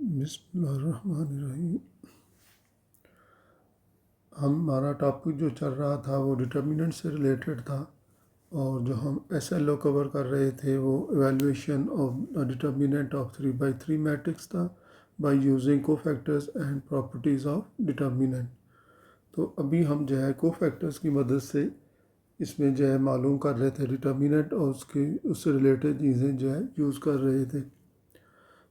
बिस्मिल्लाहिर्रहमानिर्रहीम। हमारा टॉपिक जो चल रहा था वो डिटर्मिनेंट से रिलेटेड था, और जो हम SLO कवर कर रहे थे वो evaluation of determinant of 3x3 matrix था by using cofactors and properties of determinant. तो अभी हम जो है कोफैक्टर्स की मदद से इसमें जो है मालूम कर रहे थे डिटर्मिनेंट, और उससे रिलेटेड चीज़ें जो है यूज़ कर रहे थे।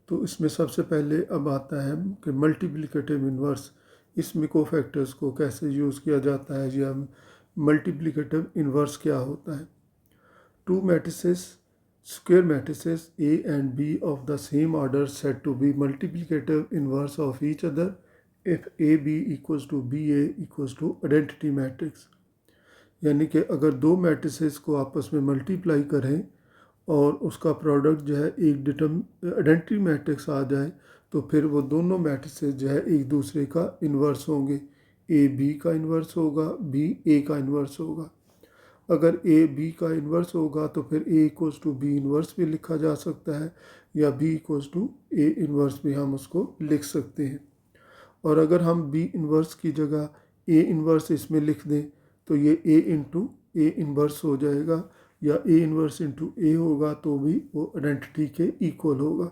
तो इसमें सबसे पहले अब आता है कि मल्टीप्लिकेटिव इन्वर्स। इसमें कोफैक्टर्स को कैसे यूज़ किया जाता है, या मल्टीप्लिकेटिव इन्वर्स क्या होता है। To matrices, square matrices A and B of the same order said to be multiplicative inverse of each other if AB equals to BA equals to identity matrix। यानी कि अगर दो मैट्रिसेस को आपस में मल्टीप्लाई करें और उसका प्रोडक्ट जो है एक आइडेंटिटी मैट्रिक्स आ जाए, तो फिर वो दोनों मैट्रिसेस जो है एक दूसरे का इन्वर्स होंगे। ए बी का इन्वर्स होगा, बी ए का इन्वर्स होगा। अगर ए बी का इन्वर्स होगा तो फिर A equals to B inverse भी लिखा जा सकता है, या B equals to A inverse भी हम उसको लिख सकते हैं। और अगर हम बी इन्वर्स की जगह ए इन्वर्स इसमें लिख दें तो ये ए इंटू ए इन्वर्स हो जाएगा, या ए इन्वर्स इंटू ए होगा तो भी वो आइडेंटिटी के इक्वल होगा।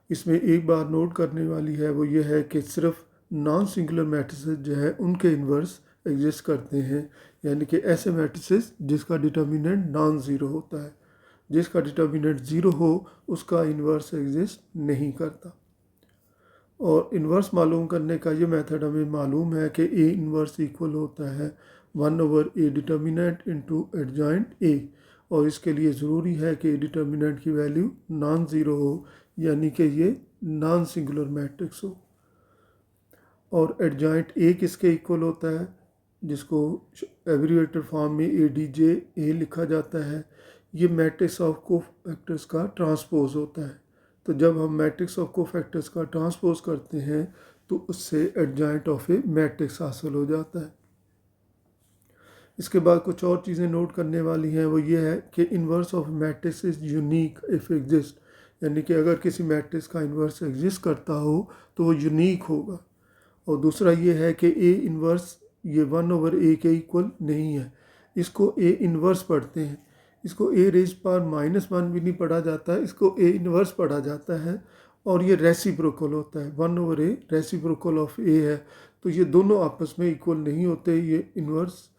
इसमें एक बात नोट करने वाली है, वो ये है कि सिर्फ नॉन सिंगुलर मैट्रिसेस जो है उनके इन्वर्स एग्जिस्ट करते हैं, यानी कि ऐसे मैट्रिसेस जिसका डिटर्मिनेंट नॉन ज़ीरो होता है। जिसका डिटर्मिनेंट ज़ीरो हो उसका इन्वर्स एग्जिस्ट नहीं करता। और इन्वर्स मालूम करने का ये मेथड हमें मालूम है कि ए इन्वर्स इक्वल होता है 1/a डिटर्मिनेंट इंटू एडजॉइंट ए, और इसके लिए ज़रूरी है कि डिटर्मिनेंट की वैल्यू नॉन ज़ीरो हो, यानी कि ये नॉन सिंगुलर मैट्रिक्स हो। और एडजॉइंट ए किसके इक्वल होता है, जिसको एब्रिवेटेड फॉर्म में ADJ लिखा जाता है। ये मैट्रिक्स ऑफ कोफैक्टर्स का ट्रांसपोज होता है। तो जब हम मैट्रिक्स ऑफ कोफैक्टर्स का ट्रांसपोज करते हैं तो उससे एडजॉइंट ऑफ ए मैट्रिक्स हासिल हो जाता है। इसके बाद कुछ और चीज़ें नोट करने वाली हैं, वो ये है कि inverse of matrix is unique if exist, यानी कि अगर किसी मैट्रिक्स का इन्वर्स एग्जिस्ट करता हो तो वो यूनिक होगा। और दूसरा ये है कि ए इन्वर्स ये 1/a के इक्वल नहीं है, इसको ए इन्वर्स पढ़ते हैं। इसको ए रेज पावर -1 भी नहीं पढ़ा जाता है, इसको ए इन्वर्स पढ़ा जाता है। और ये रेसिप्रोकल होता है, 1/a रेसिप्रोकल ऑफ ए है। तो ये दोनों आपस में इक्वल नहीं होते। ये इन्वर्स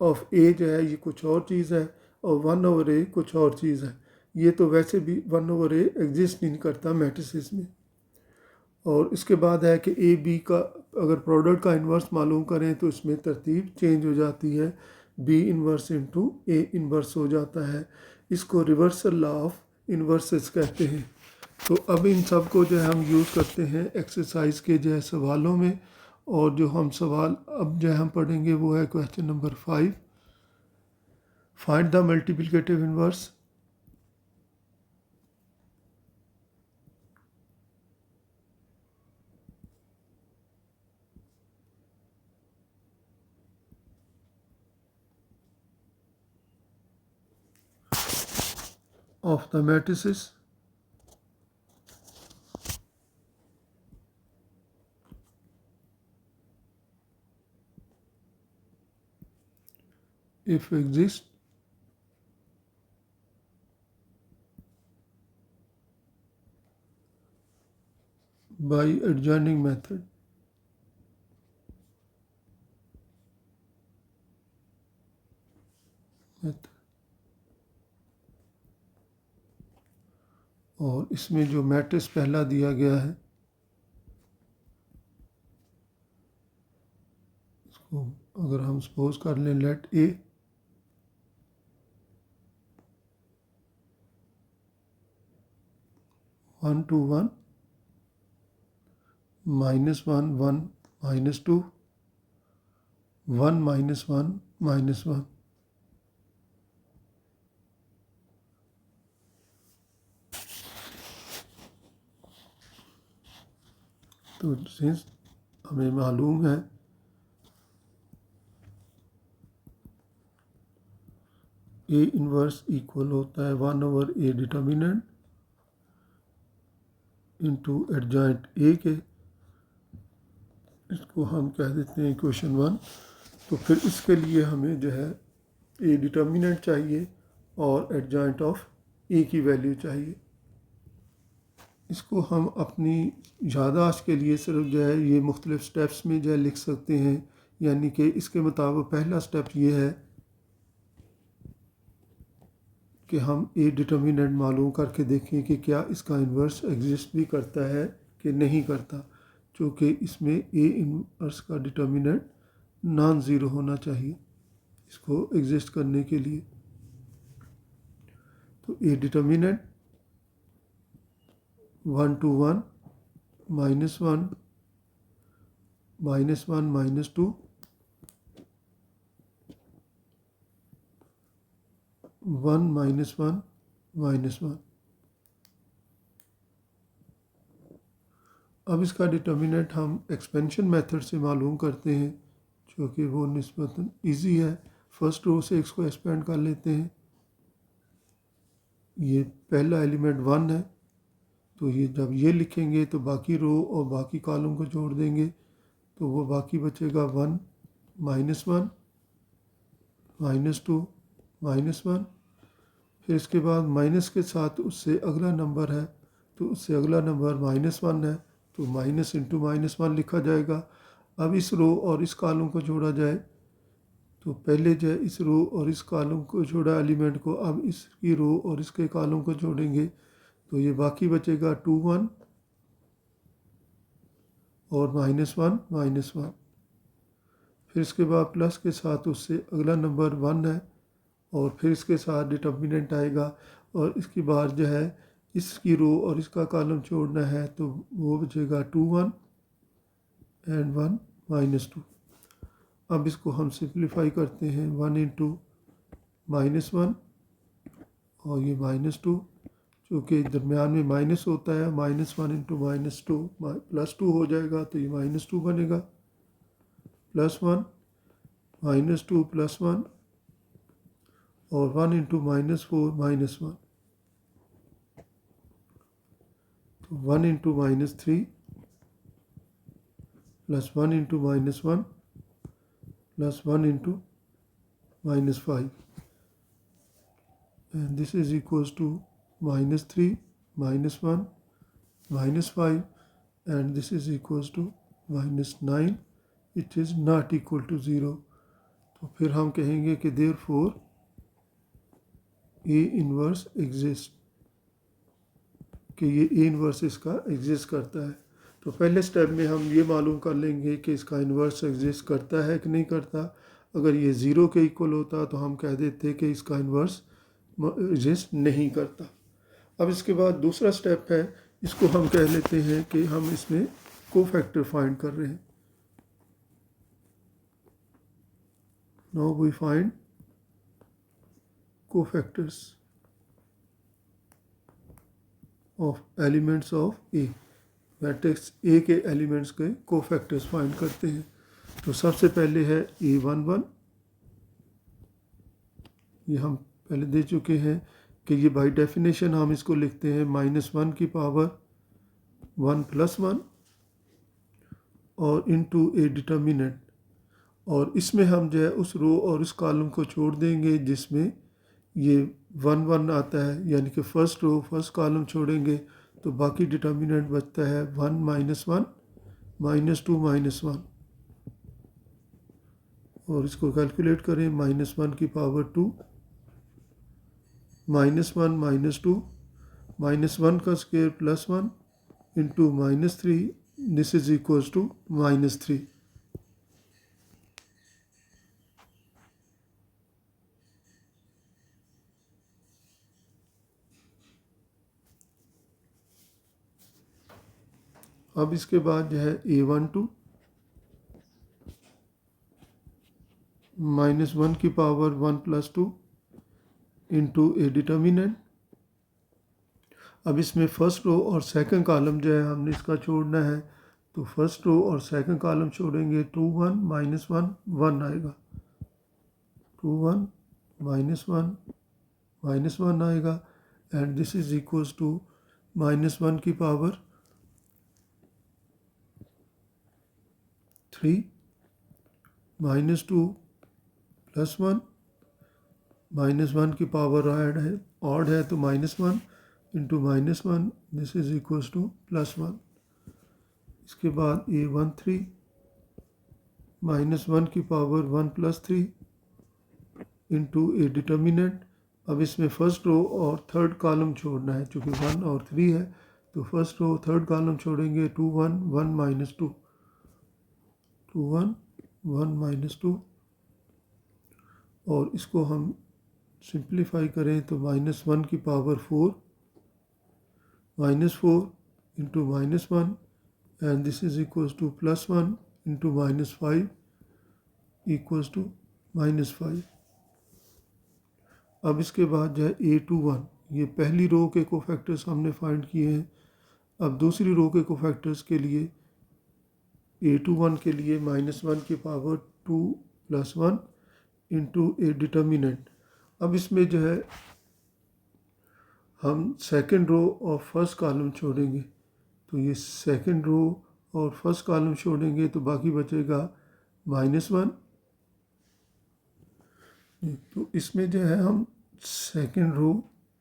ऑफ ए जो है ये कुछ और चीज़ है, और 1/a कुछ और चीज़ है। ये तो वैसे भी 1/a एग्जिस्ट नहीं करता मैट्रिसेस में। और इसके बाद है कि ए बी का अगर प्रोडक्ट का इन्वर्स मालूम करें तो इसमें तरतीब चेंज हो जाती है, B inverse into A inverse हो जाता है। इसको रिवर्सल लॉ ऑफ इन्वर्सेस कहते हैं। तो अब इन सब को जो है हम यूज़ करते हैं एक्सरसाइज के जो है सवालों में। और जो हम सवाल अब जो है हम पढ़ेंगे वो है question number 5, find the multiplicative inverse of the matrices if exist by adjoining method। और इसमें जो मैट्रिक्स पहला दिया गया है इसको अगर हम सपोज कर लें लेट ए, वन टू वन, -1 1 -2 1 -1 -1। तो सिंस हमें मालूम है ए इन्वर्स इक्वल होता है 1/a डिटर्मिनेंट इंटू एडजॉइंट ए के, इसको हम कह देते हैं इक्वेशन 1। तो फिर इसके लिए हमें जो है ए डिटर्मिनेंट चाहिए और एडजॉइंट ऑफ ए की वैल्यू चाहिए। इसको हम अपनी याददाश्त के लिए सिर्फ जो है ये मुख्तलिफ स्टेप्स में जो है लिख सकते हैं। यानी कि इसके मुताबिक पहला स्टेप ये है कि हम ए डिटर्मिनेंट मालूम करके देखें कि क्या इसका इन्वर्स एग्जिस्ट भी करता है कि नहीं करता, चूँकि इसमें ए इन्वर्स का डिटर्मिनेंट नॉन ज़ीरो होना चाहिए इसको एग्जिस्ट करने के लिए। तो ए डिटर्मिनेंट 1 to 1 -1 -1 -2 1 -1 -1। अब इसका डिटर्मिनेंट हम एक्सपेंशन मेथड से मालूम करते हैं, जो कि वो निस्बतन ईजी है। फर्स्ट रो से इसको एक्सपेंड कर लेते हैं। ये पहला एलिमेंट 1 है, तो ये जब ये लिखेंगे तो बाकी रो और बाकी कॉलम को जोड़ देंगे, तो वो बाकी बचेगा 1 -1 -2 -1। फिर इसके बाद माइनस के साथ उससे अगला नंबर है, तो उससे अगला नंबर -1 है, तो माइनस इंटू -1 लिखा जाएगा। अब इस रो और इस कॉलम को जोड़ा जाए, तो पहले जो है इस रो और इस कॉलम को जोड़ा एलिमेंट को, अब इसकी रो और इसके कॉलम को जोड़ेंगे, तो ये बाकी बचेगा 2 1 और -1 -1। फिर इसके बाद प्लस के साथ उससे अगला नंबर 1 है, और फिर इसके साथ डिटर्मिनेंट आएगा, और इसके बाद जो है इसकी रो और इसका कॉलम छोड़ना है, तो वो बचेगा 2 1 एंड 1 -2। अब इसको हम सिंप्लीफाई करते हैं, 1 इंटू -1 और ये -2, चूँकि दरमियान में माइनस होता है, -1 इंटू -2 +2 हो जाएगा, तो ये -2 बनेगा, +1 -2 +1 और 1 इंटू -4 -1, तो 1 into -3 plus 1 into -1 plus 1 into -5, and this is equals to -3 -1 -5, and this is equals to -9, it is not equal to 0। तो फिर हम कहेंगे कि therefore ए इन्वर्स एग्जिस्ट, कि ये ए इन्वर्स इसका एग्जिस्ट करता है। तो पहले स्टेप में हम ये मालूम कर लेंगे कि इसका इन्वर्स एग्जिस्ट करता है कि नहीं करता। अगर ये 0 के इक्वल होता तो हम कह देते कि इसका इन्वर्स एग्जिस्ट नहीं करता। अब इसके बाद दूसरा स्टेप है, इसको हम कह लेते हैं कि हम इसमें कोफैक्टर फाइंड कर रहे हैं। Now we find cofactors of elements of A, matrix A के एलिमेंट्स के कोफैक्टर्स फाइंड करते हैं। तो सबसे पहले है A11, ये हम पहले दे चुके हैं कि ये बाय डेफिनेशन हम इसको लिखते हैं -1 की पावर 1 + 1 और इनटू ए डिटर्मिनेंट, और इसमें हम जो है उस रो और उस कॉलम को छोड़ देंगे जिसमें ये 1 1 आता है, यानी कि फर्स्ट रो फर्स्ट कॉलम छोड़ेंगे, तो बाकी डिटर्मिनेंट बचता है 1 -1 -2 -1, और इसको कैलकुलेट करें, -1 की पावर 2 -1 -2 -1 का square +1 into -3, this is equals to -3। अब इसके बाद जो है A12 -1 की पावर 1 + 2 इंटू ए डिटर्मिनेंट। अब इसमें फर्स्ट रो और सेकंड कॉलम जो है हमने इसका छोड़ना है, तो फर्स्ट रो और सेकंड कॉलम छोड़ेंगे, 2 1 -1 1 आएगा, 2 1 -1 -1 आएगा, and this is equals to -1 की पावर 3 -2 +1 -1 की पावर ऑड है तो -1 into -1 this is equals to +1। इसके बाद A13 -1 की पावर 1 + 3 इंटू ए डिटर्मिनेंट। अब इसमें फर्स्ट रो और थर्ड कॉलम छोड़ना है, चूँकि 1 और 3 है तो फर्स्ट रो थर्ड कॉलम छोड़ेंगे। 2 1 1 -2 2 1 1 -2 और इसको हम सिंप्लीफाई करें तो -1 की power 4 -4 into -1 and this is equals to +1 into -5 equals to -5। अब इसके बाद जो है A21, ये पहली रो के कोफैक्टर्स हमने फाइंड किए हैं। अब दूसरी रो के कोफैक्टर्स के लिए A21 के लिए -1 की पावर 2 + 1 इंटू ए डिटर्मिनेंट। अब इसमें जो है हम सेकंड रो और फर्स्ट कॉलम छोड़ेंगे, तो ये सेकंड रो और फर्स्ट कॉलम छोड़ेंगे तो बाकी बचेगा -1। तो इसमें जो है हम सेकंड रो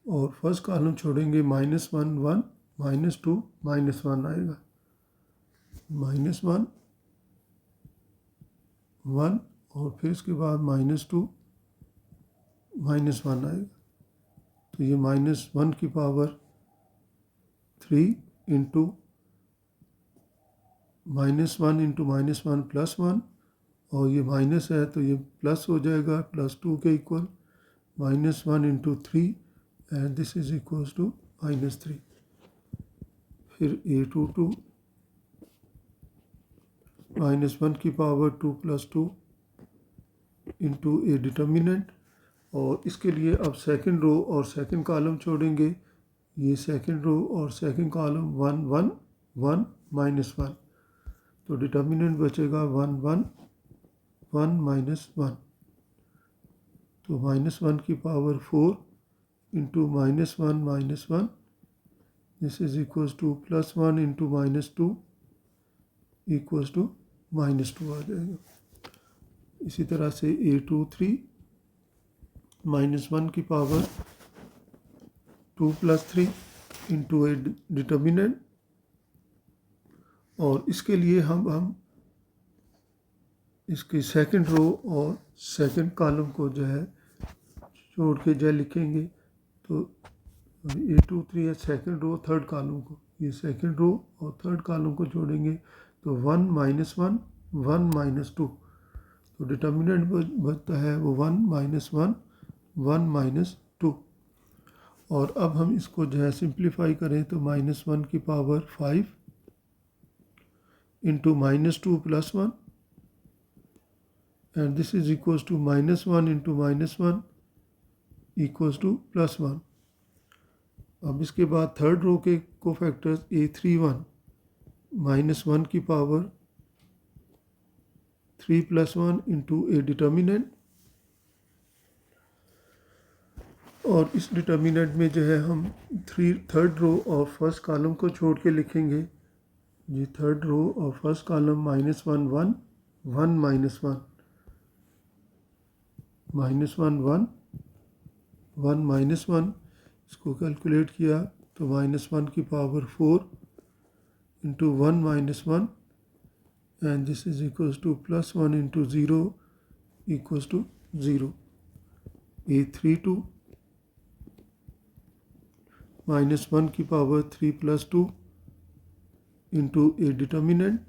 और फर्स्ट कॉलम छोड़ेंगे, -1 1 -2 -1 आएगा, -1 1 और फिर इसके बाद -2 -1 आएगा। तो ये -1 की पावर 3 इंटू -1 इंटू -1 +1 और ये माइनस है तो ये प्लस हो जाएगा +2 के equal, -1 into 3 and this is equals to -3। फिर A22 -1 की पावर 2 + 2 इंटू ए डिटर्मिनेंट। और इसके लिए अब सेकंड रो और सेकंड कॉलम छोड़ेंगे, ये सेकंड रो और सेकंड कॉलम 1 1 1 -1, तो डिटर्मिनेंट बचेगा 1 1 1 -1। तो -1 की power 4 into -1 -1 this is equals to +1 into -2 equals to -2 आ जाएगा। इसी तरह से A23 -1 की पावर 2 + 3 इंटू ए डिटर्मिनेंट। और इसके लिए हम इसकी सेकंड रो और सेकंड कॉलम को जो है छोड़ के जो लिखेंगे, तो A23 है सेकंड रो थर्ड कॉलम को, ये सेकंड रो और थर्ड कॉलम को जोड़ेंगे तो 1 -1 1 -2, तो डिटर्मिनेंट बचता है वो 1 -1 1 -2। और अब हम इसको जो है सिंप्लीफाई करें तो -1 की power 5 into -2 +1 and this is equals to -1 into -1 equals to +1। अब इसके बाद थर्ड रो के कोफैक्टर्स A31 -1 की पावर 3 + 1 इंटू ए डिटर्मिनेंट। और इस डिटर्मिनेंट में जो है हम थर्ड रो और फर्स्ट कॉलम को छोड़ के लिखेंगे, ये थर्ड रो और फर्स्ट कॉलम -1 1 1 -1 -1 1 -1, इसको कैलकुलेट किया तो -1 की power 4 into 1 -1 and this is equals to +1 into 0 equals to 0। A32 -1 की पावर 3 + 2 इंटू ए डिटर्मिनेंट।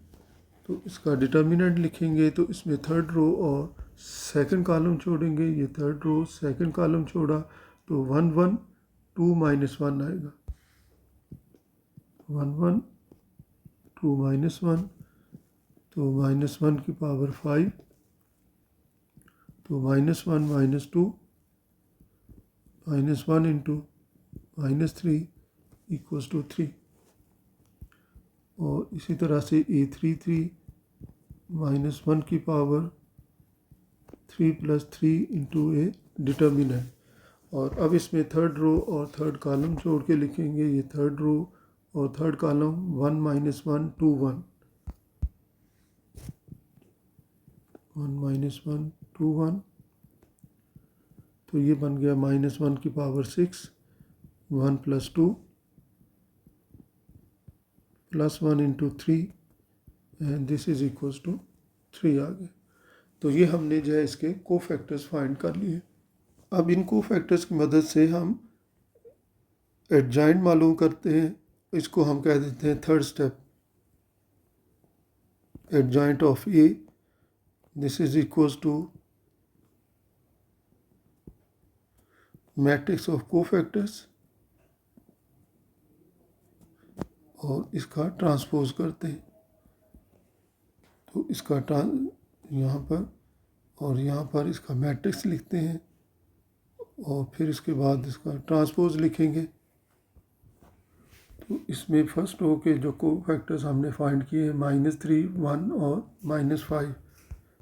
तो इसका डिटर्मिनेंट लिखेंगे तो इसमें थर्ड रो और सेकंड कॉलम छोड़ेंगे, ये थर्ड रो सेकंड कॉलम छोड़ा तो 1 1 2 -1 आएगा, 1 1 2 -1, तो -1 की पावर 5, तो -1 -2 -1 इंटू -3 इक्वल्स टू 3। और इसी तरह से A33 -1 की पावर 3 + 3 इंटू ए डिटर्मिनेंट। और अब इसमें थर्ड रो और थर्ड कॉलम छोड़ के लिखेंगे, ये थर्ड रो और थर्ड कॉलम 1 -1 2 1, 1 - 1 2 1, तो ये बन गया -1 की power 6, 1 + 2 + 1 × 3 and this is equals to 3 आ गया। तो ये हमने जो है इसके कोफैक्टर्स फाइंड कर लिए। अब इन कोफैक्टर्स की मदद से हम एडजॉइंट मालूम करते हैं, इसको हम कह देते हैं third step, adjoint of A, this is equals to matrix of cofactors और इसका ट्रांसपोज करते हैं। तो इसका यहाँ पर और यहाँ पर इसका मैट्रिक्स लिखते हैं और फिर इसके बाद इसका ट्रांसपोज लिखेंगे। तो इसमें फर्स्ट रो के जो कोफैक्टर्स हमने फाइंड किए हैं -3 1 और -5,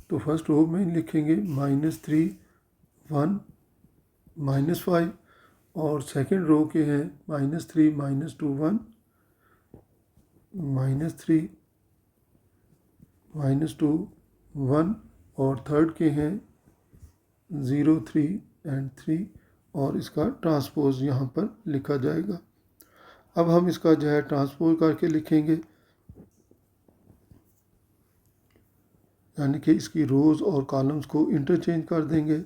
तो फर्स्ट रो में लिखेंगे -3 1 -5 और सेकंड रो के हैं -3 -2 1 -3 -2 1 और थर्ड के हैं 0 3 एंड 3 और इसका ट्रांसपोज यहाँ पर लिखा जाएगा। अब हम इसका जो है ट्रांसपोज करके लिखेंगे, यानी कि इसकी रोज और कॉलम्स को इंटरचेंज कर देंगे।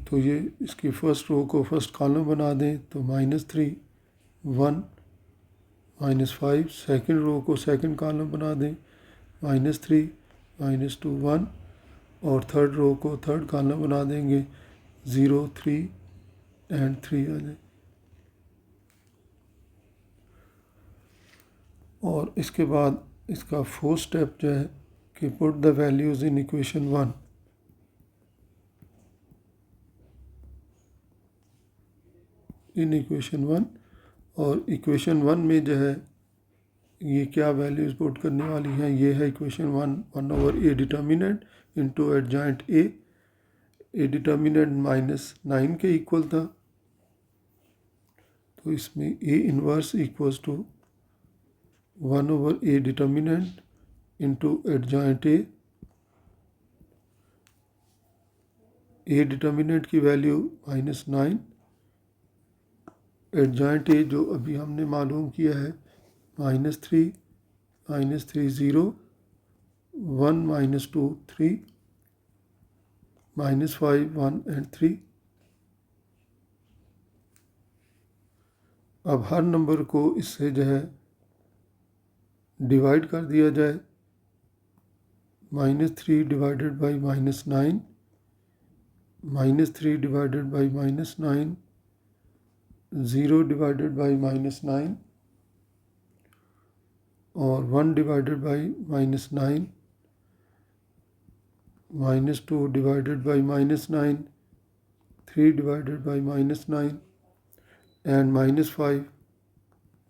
तो ये इसकी फर्स्ट रो को फर्स्ट कॉलम बना दें, तो -3 1 -5, सेकंड रो को सेकंड कॉलम बना दें -3 -2 1 और थर्ड रो को थर्ड कॉलम बना देंगे 0 3 एंड 3 आ जाए। और इसके बाद इसका फोर्थ स्टेप जो है कि put the values in equation 1। In equation 1 और इक्वेशन 1 में जो है ये क्या वैल्यूज़ पुट करने वाली हैं, ये है equation 1/a determinant into adjoint A determinant -9 के इक्वल था, तो इसमें A inverse equals to 1/a determinant into adjoint A determinant की वैल्यू -9, एडजॉइंट ए जो अभी हमने मालूम किया है -3 0 1 - 2 3 -5 1 एंड 3। अब हर नंबर को इससे जो है डिवाइड कर दिया जाए, -3 divided by -9, -3 divided by -9, 0 divided by -9 और 1 divided by -9, -2 divided by -9, 3 divided by -9 and -5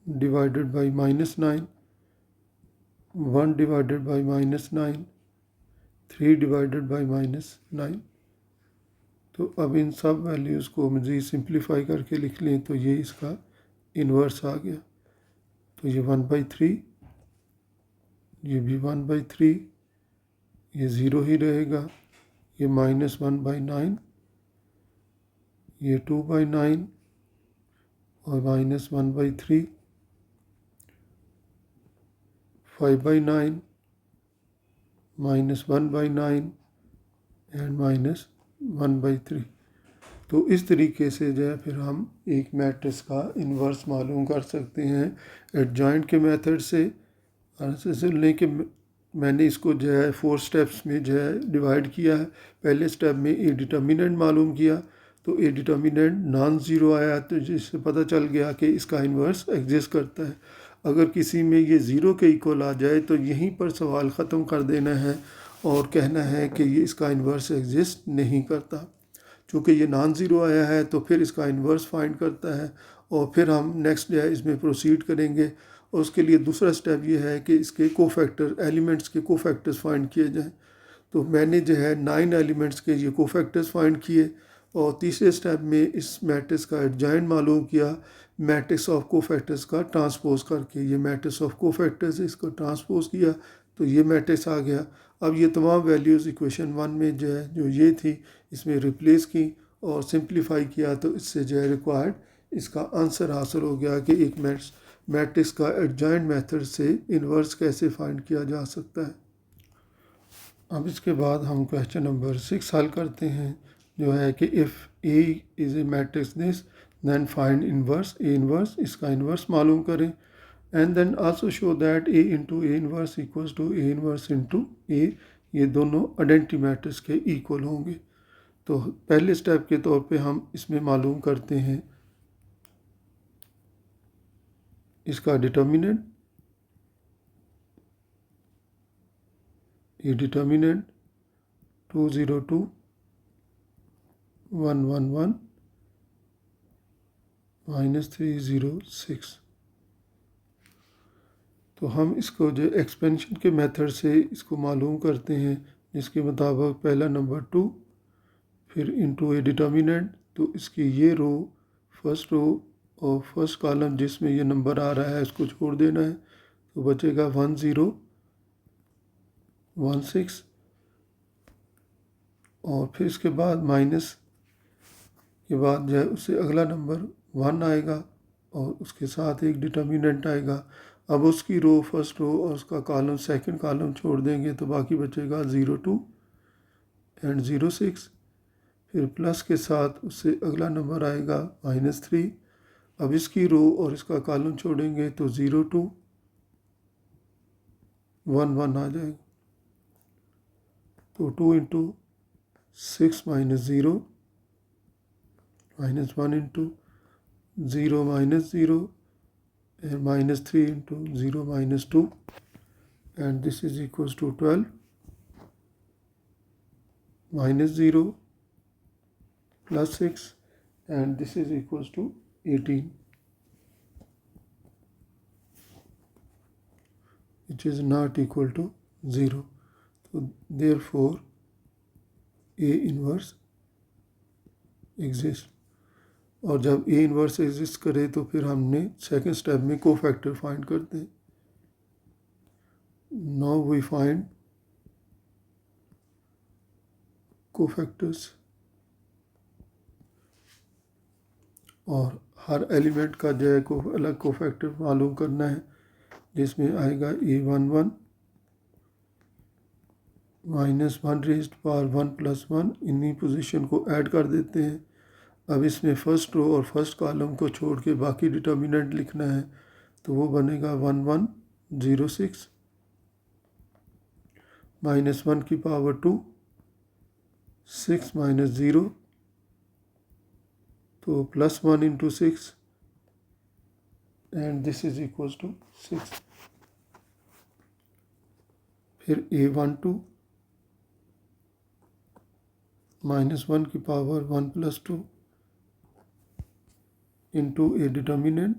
divided by -9, 1 divided by -9, 3 divided by -9। तो अब इन सब वैल्यूज़ को मज़ीद सिंप्लीफाई करके लिख लें तो ये इसका इन्वर्स आ गया। तो ये 1/3, ये भी 1/3, ये 0 ही रहेगा, ये -1/9, ये 2/9 और -1/3, 5/9, -1/9 एंड -1/3। तो इस तरीके से जो है फिर हम एक मैट्रिक्स का इन्वर्स मालूम कर सकते हैं एडजॉइंट के मेथड से। लेकिन मैंने इसको जो है 4 स्टेप्स में जो है डिवाइड किया है। पहले स्टेप में ए डिटर्मिनेंट मालूम किया, तो ए डिटर्मिनेंट नॉन ज़ीरो आया, तो जिससे पता चल गया कि इसका इन्वर्स एग्जिस्ट करता है। अगर किसी में ये ज़ीरो के इक्वल आ जाए तो यहीं पर सवाल ख़त्म कर देना है और कहना है कि ये इसका इन्वर्स एग्जिस्ट नहीं करता। चूँकि ये नॉन ज़ीरो आया है तो फिर इसका इन्वर्स फाइंड करता है और फिर हम नेक्स्ट जो है इसमें प्रोसीड करेंगे। और उसके लिए दूसरा स्टेप ये है कि इसके कोफैक्टर एलिमेंट्स के कोफैक्टर्स फाइंड किए जाएँ। तो मैंने जो है 9 एलिमेंट्स के ये कोफैक्टर्स फाइंड किए और तीसरे स्टेप में इस मैट्रिक्स का एडजॉइंट मालूम किया मैट्रिक्स ऑफ कोफैक्टर्स का ट्रांसपोज करके। ये मैट्रिक्स ऑफ कोफैक्टर्स इसको ट्रांसपोज किया तो ये मैट्रिक्स आ गया। अब ये तमाम वैल्यूज़ इक्वेशन 1 में जो है जो ये थी इसमें रिप्लेस की और सिंप्लीफाई किया, तो इससे जो है रिक्वायर्ड इसका आंसर हासिल हो गया कि एक मैट्रिक्स का एडजॉइंट मेथड से इन्वर्स कैसे फाइंड किया जा सकता है। अब इसके बाद हम क्वेश्चन नंबर 6 हल करते हैं, जो है कि if A is a matrix this then find inverse A inverse, इसका इन्वर्स मालूम करें। And then also show that A into A inverse equals to A inverse into A, ये दोनों आइडेंटिटी मैट्रिक्स के इक्वल होंगे। तो पहले स्टेप के तौर पे हम इसमें मालूम करते हैं इसका डिटर्मिनेंट। ये डिटर्मिनेंट 202 111 -306। तो हम इसको जो एक्सपेंशन के मेथड से इसको मालूम करते हैं, जिसके मुताबिक पहला नंबर 2 फिर इंटू ए डिटर्मिनेंट, तो इसकी ये रो फर्स्ट रो और फर्स्ट कॉलम जिसमें ये नंबर आ रहा है इसको छोड़ देना है, तो बचेगा 1016 और फिर इसके बाद माइनस के बाद जो है उससे अगला नंबर 1 आएगा और उसके साथ एक डिटर्मिनेंट आएगा। अब उसकी रो फर्स्ट रो और उसका कॉलम सेकंड कॉलम छोड़ देंगे तो बाकी बचेगा 02 एंड 06। फिर प्लस के साथ उससे अगला नंबर आएगा -3। अब इसकी रो और इसका कॉलम छोड़ेंगे तो 02 1 1 आ जाएगा। तो 2 into 6 -0 -1 into 0 -0 and -3 into 0 -2 and this is equals to 12 -0 plus 6 and this is equals to 18, which is not equal to 0. So therefore A inverse exists। और जब ए इन्वर्स एग्जिस्ट करे तो फिर हमने सेकंड स्टेप में कोफैक्टर फाइंड करते हैं। Now we find cofactors और हर एलिमेंट का जो है को अलग कोफैक्टर मालूम करना है, जिसमें आएगा A11 -1 रेज़्ड पावर 1 + 1, इन्हीं पोजीशन को ऐड कर देते हैं। अब इसमें फर्स्ट रो और फर्स्ट कॉलम को छोड़ के बाकी डिटर्मिनेंट लिखना है, तो वो बनेगा 1106 -1 की पावर 2 6 -0, तो +1 into 6 and this is equals to 6। फिर A12 -1 की पावर 1 + 2 इंटू ए डिटर्मिनेंट।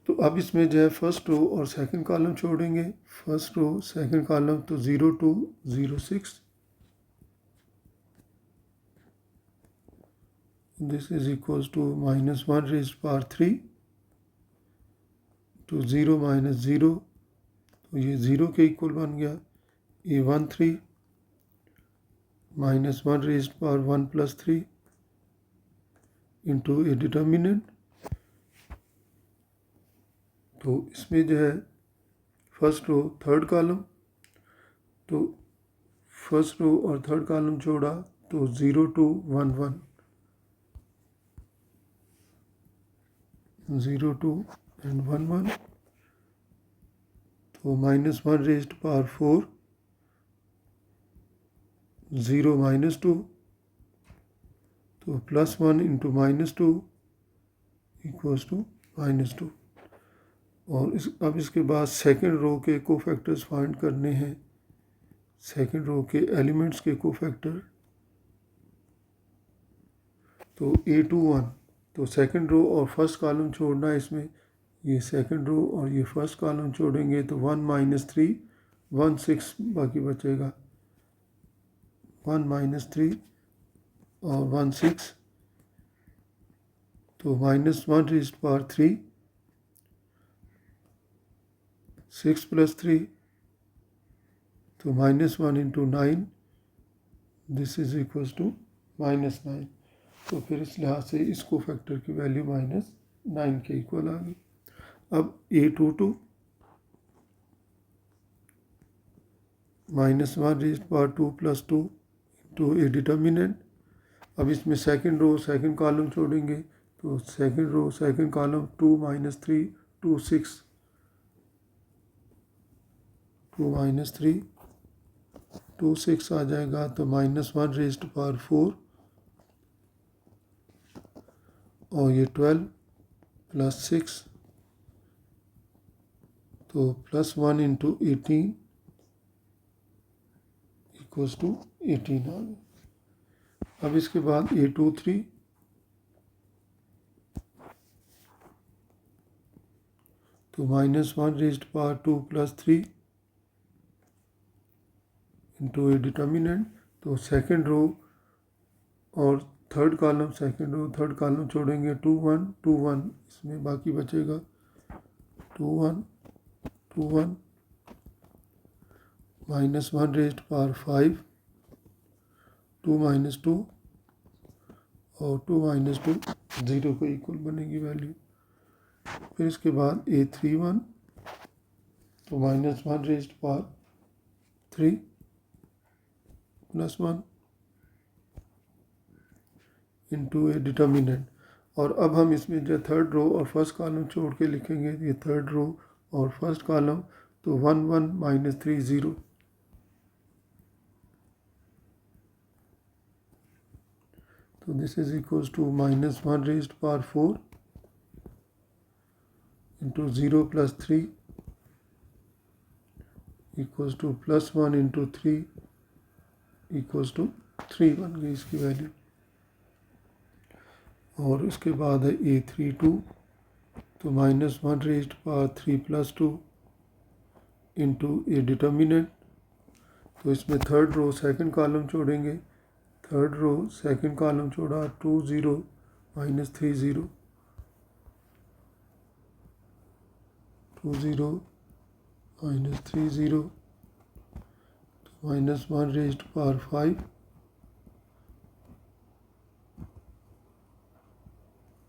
तो अब इसमें जो है फर्स्ट रो और सेकंड कॉलम छोड़ेंगे, फर्स्ट रो सेकंड कॉलम, तो 02 06 this is equals to -1 raised power 3 to 0 -0, तो ये 0 के इक्वल बन गया। A13 -1 raised power 1 + 3 into A determinant. तो इसमें जो है फर्स्ट रो थर्ड कॉलम, तो फर्स्ट रो और थर्ड कॉलम जोड़ा तो 02 11 02 एंड 11, तो -1 रेज़्ड पावर 4 0 -2, तो +1 इंटू -2 इक्वल्स टू -2। और अब इसके बाद सेकंड रो के कोफैक्टर्स फाइंड करने हैं, सेकंड रो के एलिमेंट्स के कोफैक्टर। तो A21, तो सेकंड रो और फर्स्ट कॉलम छोड़ना है इसमें, ये सेकंड रो और ये फर्स्ट कॉलम छोड़ेंगे तो 1 -3 1 6 बाकी बचेगा, 1 -3 और 1 6, तो -1 रेज़्ड पावर 3 6 प्लस 3 तो -1 into 9, this is equal to -9। तो फिर इस लिहाज से इस कोफैक्टर की वैल्यू -9 के इक्वल आ गई। अब A22 -1 raised power 2 plus 2 into A determinant. अब इसमें सेकंड रो सेकंड कॉलम छोड़ेंगे तो सेकंड रो सेकंड कॉलम 2 -3 2 6 2 -3 2 6 आ जाएगा तो -1 रेज़्ड पावर 4 और ये 12 प्लस 6 तो +1 इंटू 18 इक्वल्स टू 18 आ गया। अब इसके बाद A23 तो -1 raised power 2 plus 3 into A determinant. तो सेकंड रो और third column second row third column छोड़ेंगे 2 1 2 1, इसमें बाकी बचेगा 2 1 2 1 -1 रेज़्ड पावर 5 2 -2 और 2 -2 0 को इक्वल बनेगी वैल्यू। फिर इसके बाद A31 तो -1 raised power 3 plus 1 into A determinant. और अब हम इसमें जो थर्ड रो और फर्स्ट कॉलम छोड़ के लिखेंगे, ये थर्ड रो और फर्स्ट कॉलम तो 1 1 -3 0 तो this is equals to -1 raised power 4 into 0 plus 3 equals to +1 into 3 equals to 3 बन गई इसकी वैल्यू। और इसके बाद है A32 तो -1 raised power 3 plus 2 into A determinant. तो इसमें थर्ड रो सेकंड कॉलम छोड़ेंगे, थर्ड रो सेकंड कॉलम छोड़ा 2 0 -3 0 2 0 -3 0 तो -1 रेज़्ड पावर 5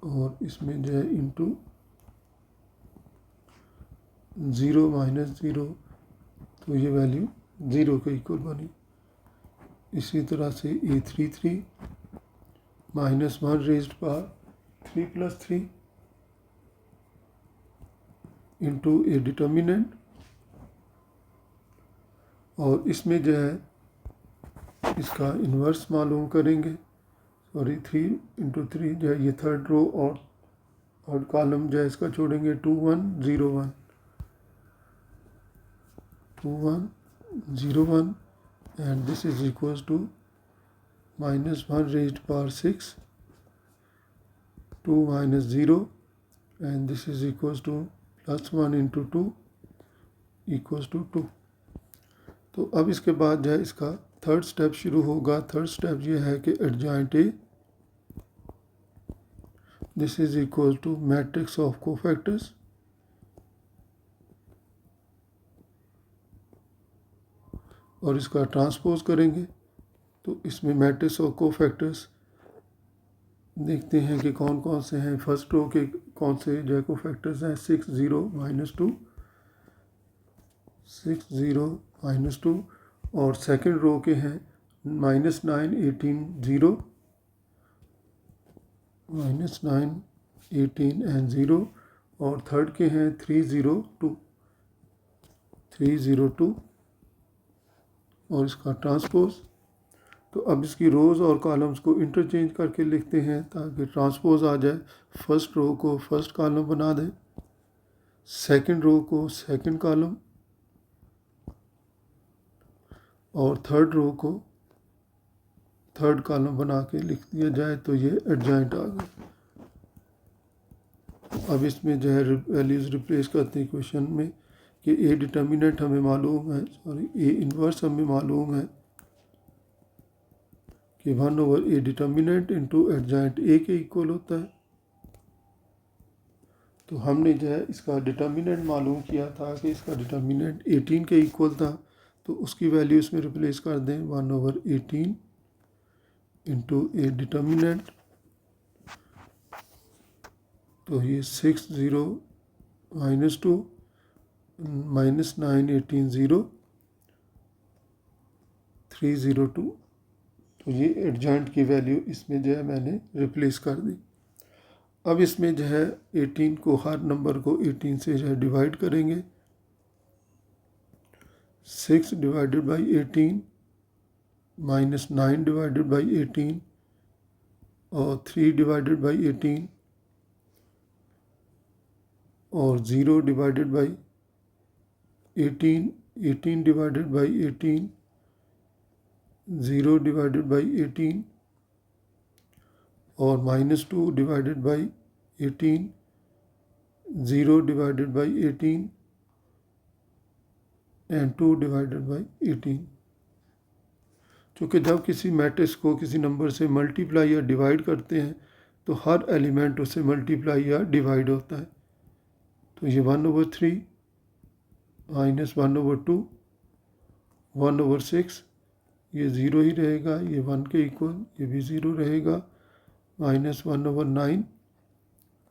और इसमें जो है इंटू 0 -0 तो ये वैल्यू 0 के इक्वल बनी। इसी तरह से A33 -1 raised power 3 plus 3 into A determinant. और इसमें जो है इसका इन्वर्स मालूम करेंगे, सॉरी 3 इंटू 3 जो है ये थर्ड रो और कॉलम जो है इसका छोड़ेंगे 2 1 0 1 2 1 0 1 and this is equals to -1 raised power 6 2 -0 and this is equals to +1 into 2 equals to 2। तो अब इसके बाद जो है इसका थर्ड स्टेप शुरू होगा। थर्ड स्टेप ये है कि adjoint A this is equal to matrix of cofactors और इसका ट्रांसपोज करेंगे। तो इसमें मैट्रिक्स ऑफ कोफैक्टर्स देखते हैं कि कौन कौन से हैं। फर्स्ट रो के कौन से जो है कोफैक्टर्स हैं 6 0 -2 6 0 -2 और सेकंड रो के हैं -9 18 0 -9 18 एंड 0 और थर्ड के हैं 3 0 2 3 0 2 और इसका ट्रांसपोज। तो अब इसकी रोज़ और कॉलम्स को इंटरचेंज करके लिखते हैं ताकि ट्रांसपोज आ जाए। फर्स्ट रो को फर्स्ट कॉलम बना दें, सेकंड रो को सेकंड कॉलम और थर्ड रो को थर्ड कॉलम बना के लिख दिया जाए तो ये एडजॉइंट आ गया। अब इसमें जो है वैल्यूज़ रिप्लेस करते हैं क्वेश्चन में कि ए डिटर्मिनेंट हमें मालूम है, सॉरी ए इन्वर्स हमें मालूम है कि 1/a डिटर्मिनेंट इंटू एडजॉइंट ए के इक्वल होता है। तो हमने जो है इसका डिटर्मिनेंट मालूम किया था कि इसका डिटर्मिनेंट 18 के इक्वल था, तो उसकी वैल्यू इसमें रिप्लेस कर दें 1/18 इंटू ए डिटर्मिनेंट। तो ये 60 माइनस 2 माइनस 9 18 0 302। तो ये एडजॉइंट की वैल्यू इसमें जो है मैंने रिप्लेस कर दी। अब इसमें जो है 18 को, हर नंबर को 18 से जो है डिवाइड करेंगे। 6 divided by 18 minus 9 divided by 18 और 3 डिवाइडेड बाई 18 और 0 divided by 18, 18 divided by 18, 0 divided by 18 और -2 divided by 18, 0 divided by 18 and 2 divided by 18। चूँकि जब किसी मैट्रिक्स को किसी नंबर से मल्टीप्लाई या डिवाइड करते हैं तो हर एलिमेंट उससे मल्टीप्लाई या डिवाइड होता है। तो ये 1/3 माइनस 1/2 1/6, ये 0 ही रहेगा, ये 1 के इक्वल, ये भी 0 रहेगा, माइनस 1/9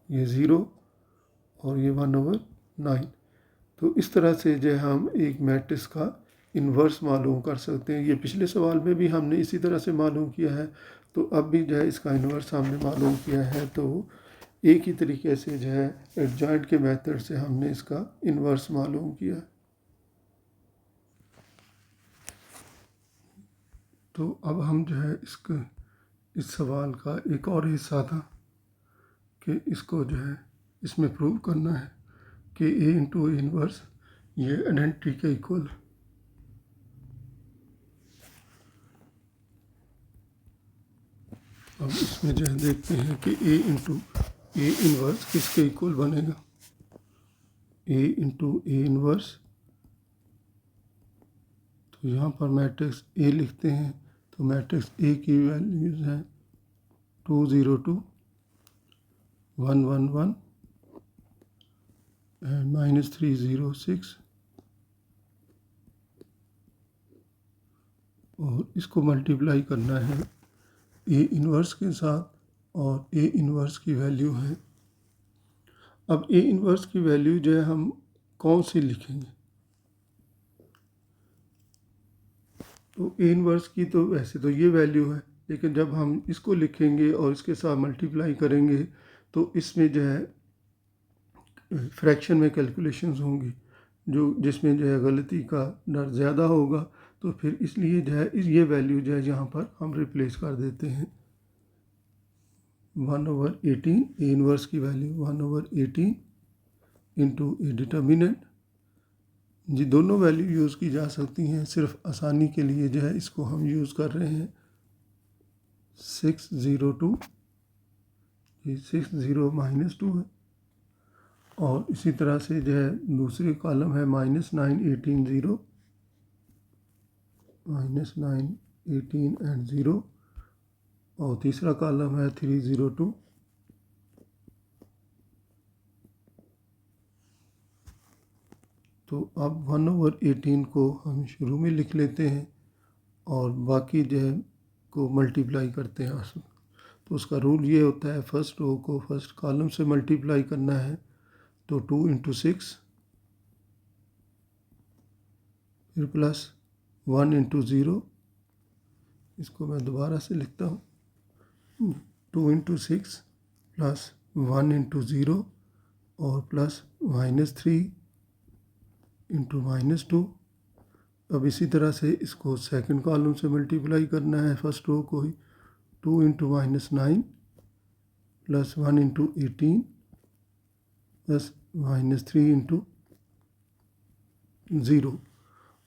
ये 0 और ये 1/9। तो इस तरह से जो हम एक मैट्रिक्स का इन्वर्स मालूम कर सकते हैं। ये पिछले सवाल में भी हमने इसी तरह से मालूम किया है, तो अब भी जो है इसका इन्वर्स हमने मालूम किया है। तो एक ही तरीके से जो है एडजॉइंट के मेथड से हमने इसका इन्वर्स मालूम किया। तो अब हम जो है इस सवाल का एक और हिस्सा था कि इसको जो है इसमें प्रूव करना है कि ए इंटू ए इन्वर्स ये आइडेंटिटी के इक्वल। अब इसमें जो है देखते हैं कि ए इंटू ए इन्वर्स किसके इक्वल बनेगा। ए इंटू ए इन्वर्स, तो यहाँ पर मैट्रिक्स ए लिखते हैं, तो मैट्रिक्स ए की वैल्यूज हैं 202 111 एंड -306 और इसको मल्टीप्लाई करना है ए इन्वर्स के साथ और ए इन्वर्स की वैल्यू है। अब ए इन्वर्स की वैल्यू जो है हम कौन सी लिखेंगे। तो ए इन्वर्स की तो वैसे तो ये वैल्यू है, लेकिन जब हम इसको लिखेंगे और इसके साथ मल्टीप्लाई करेंगे तो इसमें जो है फ्रैक्शन में कैलकुलेशंस होंगी जिसमें जो है गलती का डर ज़्यादा होगा, तो फिर इसलिए जो है ये वैल्यू जो है यहाँ पर हम रिप्लेस कर देते हैं 1/18। ए इन्वर्स की वैल्यू 1/18 इंटू ए डिटर्मिनेंट। जी दोनों वैल्यू यूज़ की जा सकती हैं, सिर्फ आसानी के लिए जो है इसको हम यूज़ कर रहे हैं 602, ये 60 माइनस 2 है और इसी तरह से जो है दूसरी कॉलम है -9 18 0 -9 18 एंड 0 और तीसरा कॉलम है 302। तो अब 1/18 को हम शुरू में लिख लेते हैं और बाकी जो है को मल्टीप्लाई करते हैं उसमें। तो उसका रूल ये होता है फर्स्ट रो को फर्स्ट कॉलम से मल्टीप्लाई करना है, तो 2 × 6 फिर प्लस 1 × 0, इसको मैं दोबारा से लिखता हूँ 2 × 6 प्लस 1 × 0 और प्लस -3 × -2। अब इसी तरह से इसको सेकंड कॉलम से मल्टीप्लाई करना है फर्स्ट रो को ही, 2 × -9 प्लस 1 × 18 प्लस -3 × 0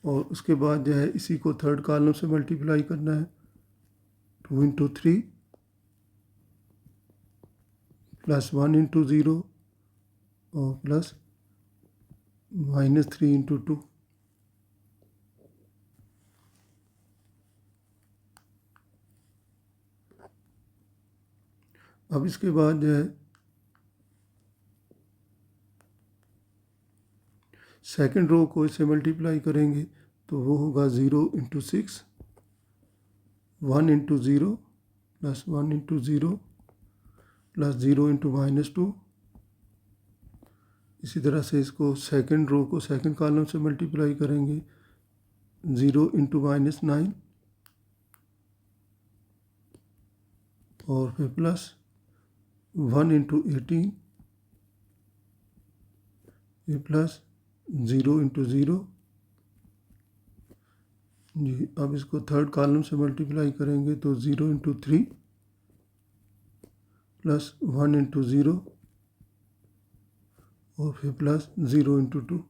और उसके बाद जो है इसी को थर्ड कॉलम से मल्टीप्लाई करना है 2 × 3 प्लस 1 × 0 और प्लस -3 × 2। अब इसके बाद जो है सेकंड रो को इससे मल्टीप्लाई करेंगे तो वो होगा 0 into 6, 1 into 0 plus 1 into 0 plus 0 into -2। इसी तरह से इसको सेकंड रो को सेकंड कॉलम से मल्टीप्लाई करेंगे 0 इंटू -9 और फिर प्लस 1 इंटू 18 ये प्लस 0 इंटू 0 जी। अब इसको थर्ड कॉलम से मल्टीप्लाई करेंगे तो 0 इंटू 3 प्लस 1 इंटू 0 और फिर प्लस 0 इंटू 2।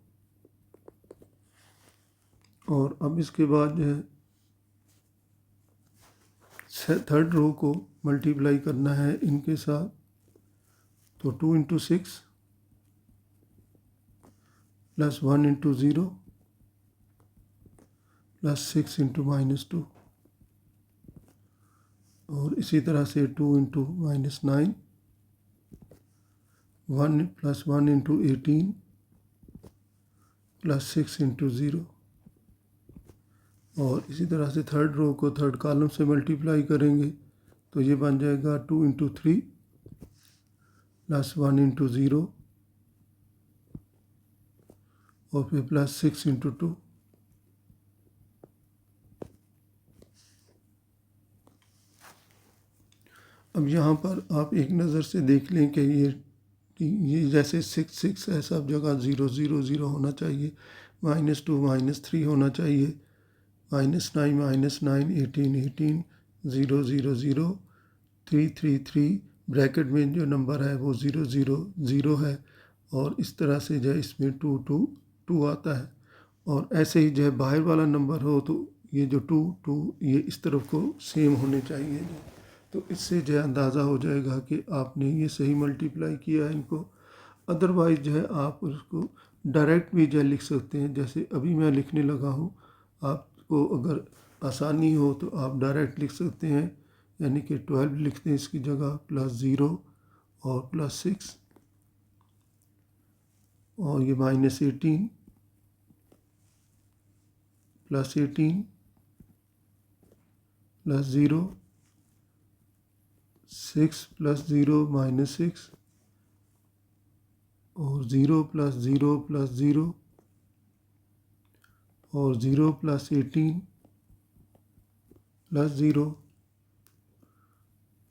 और अब इसके बाद जो है थर्ड रो को मल्टीप्लाई करना है इनके साथ, तो 2 into 6 plus 1 into 0 plus 6 into -2 और इसी तरह से 2 into -9 1 plus 1 into 18 plus 6 into 0 और इसी तरह से थर्ड रो को थर्ड कॉलम से मल्टीप्लाई करेंगे तो ये बन जाएगा 2 इंटू 3 प्लस 1 इंटू 0 और फिर प्लस 6 इंटू 2। अब यहाँ पर आप एक नज़र से देख लें कि ये जैसे 6 6 है, सब जगह 0 0 0 होना चाहिए, -2 -3 होना चाहिए, -9 -9 18 18 0 0 0 3 3 3 ब्रैकेट में जो नंबर है वो 0 0 0 है और इस तरह से जो है इसमें 2 2 2 आता है। और ऐसे ही जो है बाहर वाला नंबर हो तो ये जो 2 2 ये इस तरफ को सेम होने चाहिए। तो इससे जो है अंदाज़ा हो जाएगा कि आपने ये सही मल्टीप्लाई किया है इनको। अदरवाइज जो है आप उसको डायरेक्ट भी जो है लिख सकते हैं, जैसे अभी मैं लिखने लगा हूँ। आपको अगर आसानी हो तो आप डायरेक्ट लिख सकते हैं, यानी कि 12 लिखते हैं इसकी जगह, प्लस 0 और प्लस 6 और ये -18 प्लस 18 प्लस 0 6 प्लस 0 -6 और 0 प्लस 0 प्लस 0 और 0 प्लस 18 प्लस 0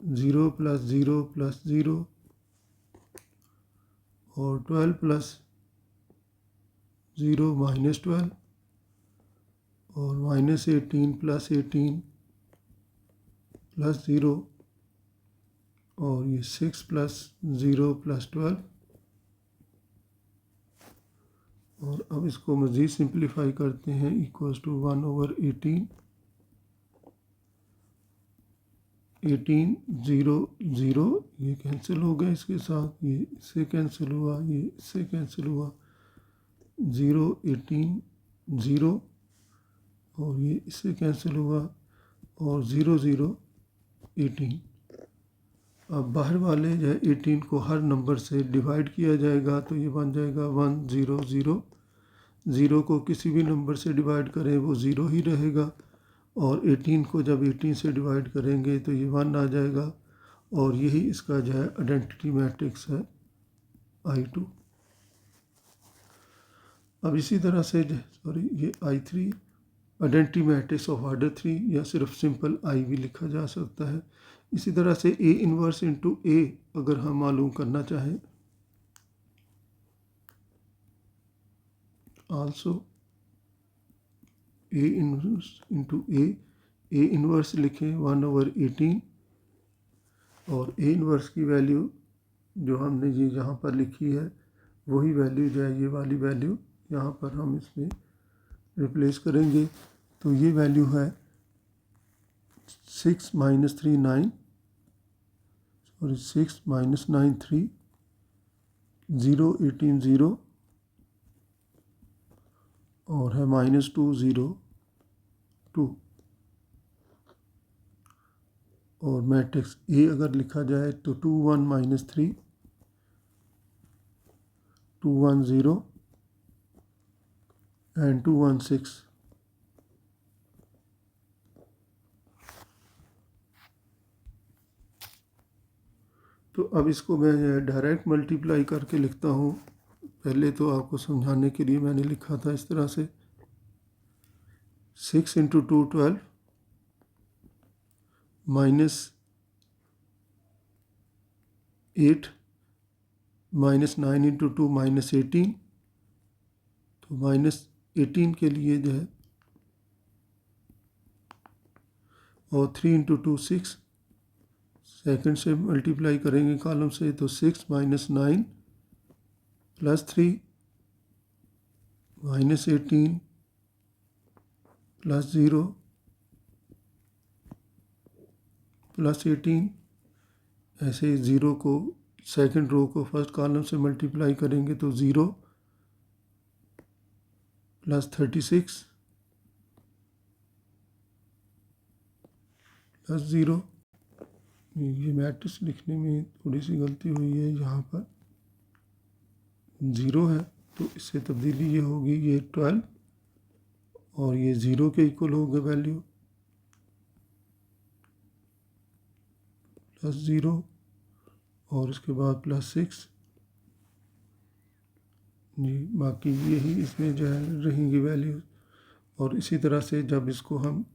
0 प्लस 0 प्लस 0 और 12 प्लस 0 -12 और -18 प्लस 18 प्लस 0 और ये 6 प्लस 0 प्लस 12। और अब इसको मज़ीद सिंप्लीफाई करते हैं, इक्वल्स टू 1/18 18 0 0 ये कैंसिल हो गया इसके साथ, ये इससे कैंसिल हुआ, ये इससे कैंसिल हुआ, 0 18 0 और ये इससे कैंसिल हुआ और 0 0 18। अब बाहर वाले जो है 18 को हर नंबर से डिवाइड किया जाएगा तो ये बन जाएगा 1 0 0। 0 को किसी भी नंबर से डिवाइड करें वो 0 ही रहेगा और 18 को जब 18 से डिवाइड करेंगे तो ये 1 आ जाएगा और यही इसका जो है आइडेंटिटी मैट्रिक्स है I2। अब इसी तरह से ये I3 identity matrix of order 3 या सिर्फ सिंपल I भी लिखा जा सकता है। इसी तरह से A इनवर्स इंटू A अगर हम मालूम करना चाहें, also A inverse into A inverse लिखें 1/18 और A इनवर्स की वैल्यू जो हमने ये यहाँ पर लिखी है वही वैल्यू जो है ये वाली वैल्यू यहाँ पर हम इसमें रिप्लेस करेंगे। तो ये वैल्यू है 6 - 3 9 सॉरी 6 - 9 3 0 18 0 और है -2 0 2। और मैट्रिक्स A अगर लिखा जाए तो 2 1 -3 2 1 0 and 216. तो अब इसको मैं डायरेक्ट मल्टीप्लाई करके लिखता हूँ। पहले तो आपको समझाने के लिए मैंने लिखा था इस तरह से 6 × 2 12 -8 -9 × 2 -18। तो -18 के लिए जो है और 3 × 2 6 सेकंड से मल्टीप्लाई करेंगे कॉलम से तो 6 - 9 +3 -18 +0 +18। ऐसे 0 को सेकंड रो को फर्स्ट कॉलम से मल्टीप्लाई करेंगे तो 0 +36 +0। ये मैट्रिक्स लिखने में थोड़ी सी गलती हुई है, यहाँ पर 0 है तो इससे तब्दीली ये होगी, ये 12 और ये 0 के इक्वल होगा वैल्यू +0 और उसके बाद +6 जी। बाकी यही इसमें जो है रहेंगी वैल्यू। और इसी तरह से जब इसको हम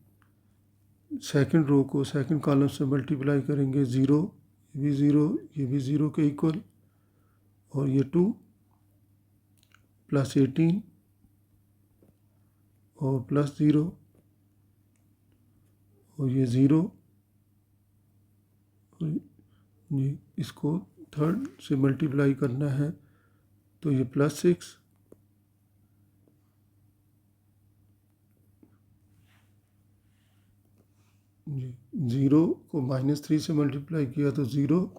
सेकंड रो को सेकंड कॉलम से मल्टीप्लाई करेंगे 0, ये भी 0, ये भी 0 के इक्वल और ये 2 +18 और +0 और ये 0 जी। इसको थर्ड से मल्टीप्लाई करना है तो ये +6 जी। 0 को -3 से मल्टीप्लाई किया तो 0,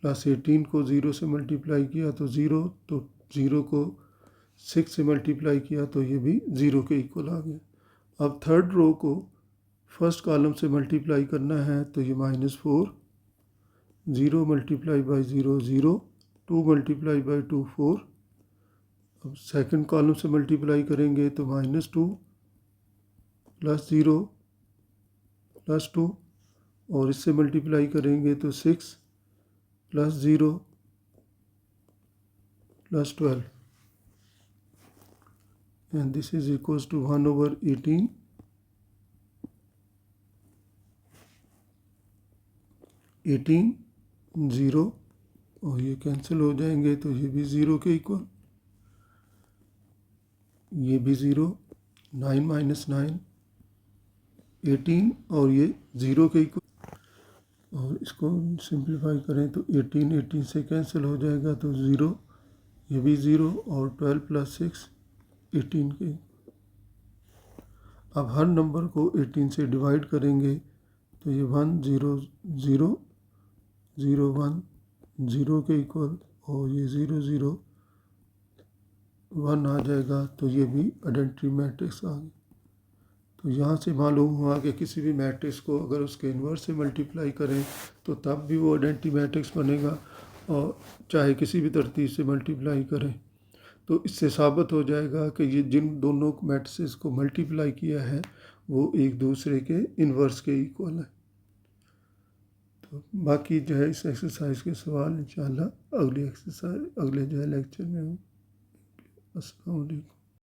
+18 को 0 से मल्टीप्लाई किया तो 0, तो 0 को 6 से मल्टीप्लाई किया तो ये भी 0 के इक्वल आ गया। अब थर्ड रो को फर्स्ट कॉलम से मल्टीप्लाई करना है तो ये -4, 0 × 0 0, 2 × 2 4। अब सेकंड कॉलम से मल्टीप्लाई करेंगे तो -2 +0 +2 और इससे मल्टीप्लाई करेंगे तो 6 +0 +12 and this is equals to 1/18। 18 0 और ये कैंसिल हो जाएंगे तो ये भी 0 के इक्वल, ये भी 0, 9 - 9 18 और ये 0 के इक्वल। और इसको सिंप्लीफाई करें तो 18 से कैंसिल हो जाएगा तो 0, ये भी 0 और 12 + 6 18 के। अब हर नंबर को 18 से डिवाइड करेंगे तो ये 1 0 0 0 1 0 के इक्वल और ये 0 0 1 आ जाएगा तो ये भी आइडेंटिटी मैट्रिक्स आ गई। तो यहाँ से मालूम हुआ कि किसी भी मैट्रिक्स को अगर उसके इन्वर्स से मल्टीप्लाई करें तो तब भी वो आइडेंटिटी मैट्रिक्स बनेगा और चाहे किसी भी तरतीब से मल्टीप्लाई करें। तो इससे साबित हो जाएगा कि ये जिन दोनों मैट्रिसेस को मल्टीप्लाई किया है वो एक दूसरे के इन्वर्स के इक्वल है। तो बाकी जो है इस एक्सरसाइज के सवाल इंशाल्लाह अगले जो है लेक्चर में हों। अस्सलाम वालेकुम।